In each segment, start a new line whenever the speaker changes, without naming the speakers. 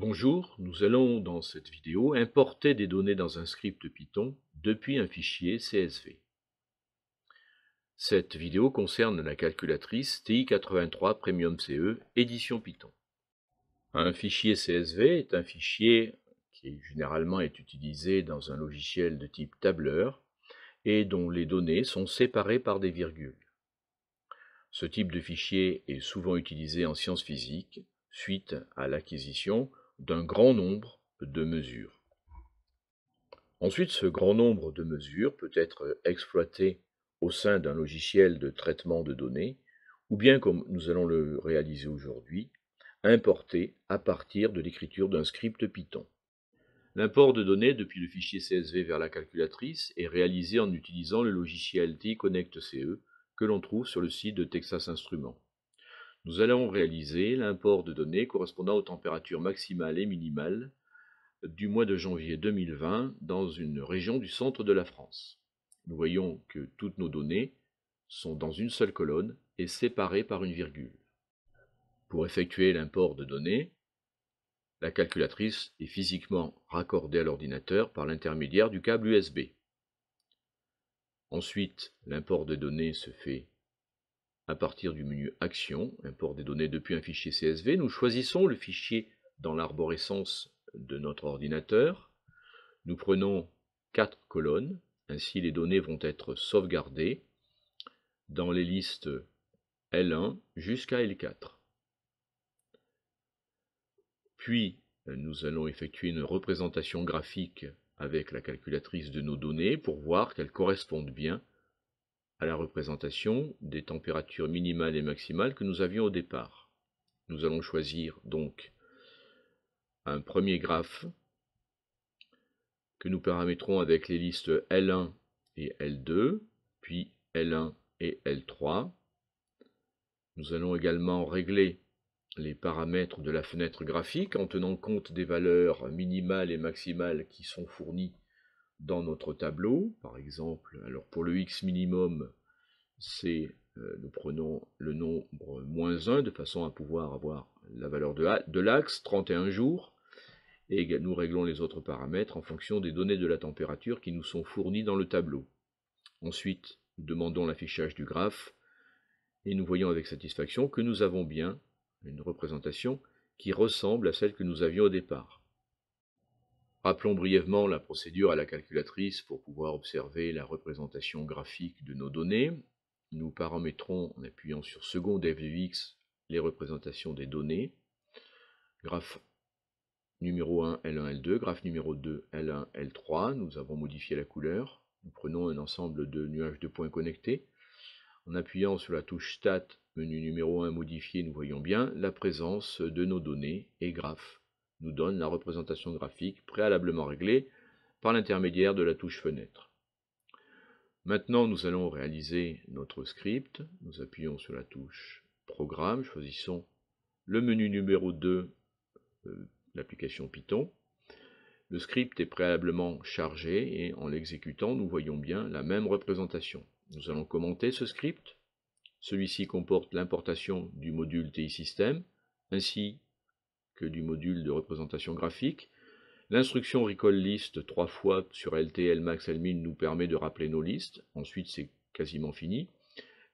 Bonjour, nous allons dans cette vidéo importer des données dans un script Python depuis un fichier CSV. Cette vidéo concerne la calculatrice TI-83 Premium CE édition Python. Un fichier CSV est un fichier qui généralement est utilisé dans un logiciel de type tableur et dont les données sont séparées par des virgules. Ce type de fichier est souvent utilisé en sciences physiques suite à l'acquisition d'un grand nombre de mesures. Ensuite, ce grand nombre de mesures peut être exploité au sein d'un logiciel de traitement de données, ou bien, comme nous allons le réaliser aujourd'hui, importé à partir de l'écriture d'un script Python. L'import de données depuis le fichier CSV vers la calculatrice est réalisé en utilisant le logiciel TI-Connect CE que l'on trouve sur le site de Texas Instruments. Nous allons réaliser l'import de données correspondant aux températures maximales et minimales du mois de janvier 2020 dans une région du centre de la France. Nous voyons que toutes nos données sont dans une seule colonne et séparées par une virgule. Pour effectuer l'import de données, la calculatrice est physiquement raccordée à l'ordinateur par l'intermédiaire du câble USB. Ensuite, l'import des données se fait à partir du menu Action, import des données depuis un fichier CSV. Nous choisissons le fichier dans l'arborescence de notre ordinateur. Nous prenons 4 colonnes, ainsi les données vont être sauvegardées dans les listes L1 jusqu'à L4. Puis, nous allons effectuer une représentation graphique avec la calculatrice de nos données pour voir qu'elles correspondent bien à la représentation des températures minimales et maximales que nous avions au départ. Nous allons choisir donc un premier graphe que nous paramétrons avec les listes L1 et L2, puis L1 et L3. Nous allons également régler les paramètres de la fenêtre graphique en tenant compte des valeurs minimales et maximales qui sont fournies dans notre tableau. Par exemple, alors pour le x minimum, nous prenons le nombre -1 de façon à pouvoir avoir la valeur de l'axe, 31 jours, et nous réglons les autres paramètres en fonction des données de la température qui nous sont fournies dans le tableau. Ensuite, nous demandons l'affichage du graphe et nous voyons avec satisfaction que nous avons bien une représentation qui ressemble à celle que nous avions au départ. Rappelons brièvement la procédure à la calculatrice pour pouvoir observer la représentation graphique de nos données. Nous paramétrons en appuyant sur second f de x les représentations des données. Graphe numéro 1, L1, L2, graphe numéro 2, L1, L3. Nous avons modifié la couleur. Nous prenons un ensemble de nuages de points connectés. En appuyant sur la touche Stat, menu numéro 1 modifié, nous voyons bien la présence de nos données et graphes nous donne la représentation graphique préalablement réglée par l'intermédiaire de la touche Fenêtre. Maintenant, nous allons réaliser notre script. Nous appuyons sur la touche Programme, choisissons le menu numéro 2, l'application Python. Le script est préalablement chargé et en l'exécutant, nous voyons bien la même représentation. Nous allons commenter ce script. Celui-ci comporte l'importation du module TI System ainsi que du module de représentation graphique. L'instruction recall list 3 fois sur LT, Lmax, Lmin nous permet de rappeler nos listes. Ensuite, c'est quasiment fini.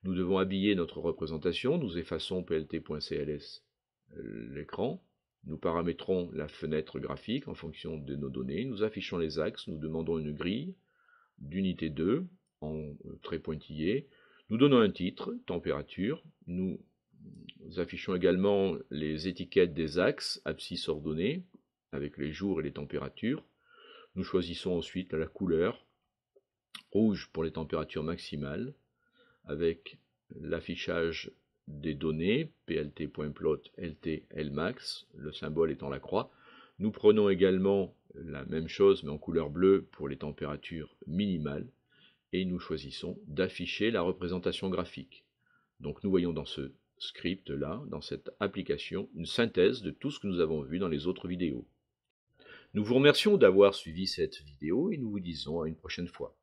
Nous devons habiller notre représentation. Nous effaçons plt.cls l'écran. Nous paramétrons la fenêtre graphique en fonction de nos données. Nous affichons les axes. Nous demandons une grille d'unité 2 en trait pointillé. Nous donnons un titre, température. Nous affichons également les étiquettes des axes, abscisse ordonnée, avec les jours et les températures. Nous choisissons ensuite la couleur rouge pour les températures maximales, avec l'affichage des données, plt.plot, lt, lmax, le symbole étant la croix. Nous prenons également la même chose, mais en couleur bleue pour les températures minimales, et nous choisissons d'afficher la représentation graphique. Donc nous voyons dans ce script-là, dans cette application, une synthèse de tout ce que nous avons vu dans les autres vidéos. Nous vous remercions d'avoir suivi cette vidéo et nous vous disons à une prochaine fois.